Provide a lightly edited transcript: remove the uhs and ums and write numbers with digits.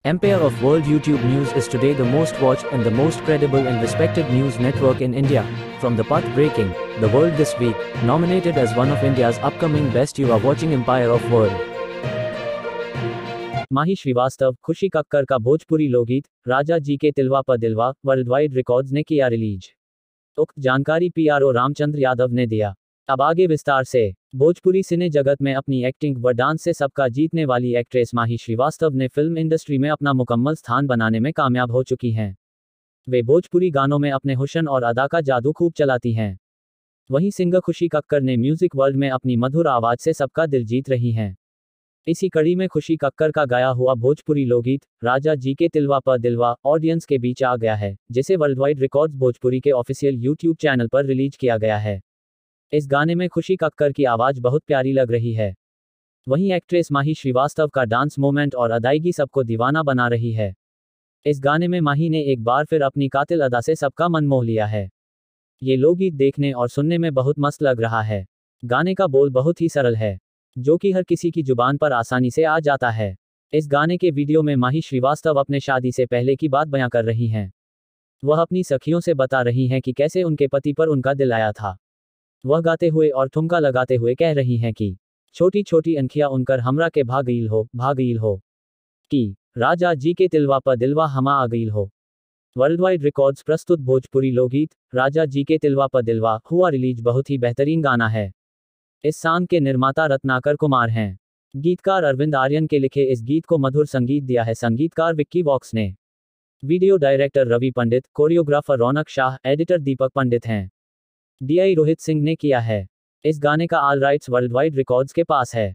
Empire of World YouTube News is today the most watched and the most credible and respected news network in India. From the path-breaking, The World This Week, nominated as one of India's upcoming best, you are watching Empire of World. माही श्रीवास्तव, खुशी कक्कर का भोजपुरी लोकगीत राजा जी के तिलवा प दिलवा worldwide records ने किया release. उक्त जानकारी पीआरओ रामचंद्र यादव ने दिया। अब आगे विस्तार से। भोजपुरी सिने जगत में अपनी एक्टिंग व डांस से सबका जीतने वाली एक्ट्रेस माही श्रीवास्तव ने फिल्म इंडस्ट्री में अपना मुकम्मल स्थान बनाने में कामयाब हो चुकी हैं। वे भोजपुरी गानों में अपने हुस्न और अदा का जादू खूब चलाती हैं। वहीं सिंगर खुशी कक्कर ने म्यूजिक वर्ल्ड में अपनी मधुर आवाज से सबका दिल जीत रही हैं। इसी कड़ी में खुशी कक्कर का गाया हुआ भोजपुरी लोकगीत राजा जी के तिलवा प दिलवा ऑडियंस के बीच आ गया है, जिसे वर्ल्डवाइड रिकॉर्ड्स भोजपुरी के ऑफिशियल यूट्यूब चैनल पर रिलीज किया गया है। इस गाने में खुशी कक्कर की आवाज बहुत प्यारी लग रही है। वहीं एक्ट्रेस माही श्रीवास्तव का डांस मोमेंट और अदायगी सबको दीवाना बना रही है। इस गाने में माही ने एक बार फिर अपनी कातिल अदा से सबका मन मोह लिया है। ये लोकगीत देखने और सुनने में बहुत मस्त लग रहा है। गाने का बोल बहुत ही सरल है, जो कि हर किसी की जुबान पर आसानी से आ जाता है। इस गाने के वीडियो में माही श्रीवास्तव अपने शादी से पहले की बात बयां कर रही हैं। वह अपनी सखियों से बता रही हैं कि कैसे उनके पति पर उनका दिल आया था। वह गाते हुए और ठुमका लगाते हुए कह रही हैं कि छोटी छोटी अंखियां उनकर हमरा के भागील हो कि राजा जी के तिलवा प दिलवा हमा आ गईल हो। वर्ल्डवाइड रिकॉर्ड्स प्रस्तुत भोजपुरी लोकगीत राजा जी के तिलवा प दिलवा हुआ रिलीज बहुत ही बेहतरीन गाना है। इस सॉन्ग के निर्माता रत्नाकर कुमार हैं। गीतकार अरविंद आर्यन के लिखे इस गीत को मधुर संगीत दिया है संगीतकार विक्की वॉक्स ने। वीडियो डायरेक्टर रवि पंडित, कोरियोग्राफर रौनक शाह, एडिटर दीपक पंडित हैं। डीआई रोहित सिंह ने किया है। इस गाने का ऑल राइट्स वर्ल्डवाइड रिकॉर्ड्स के पास है।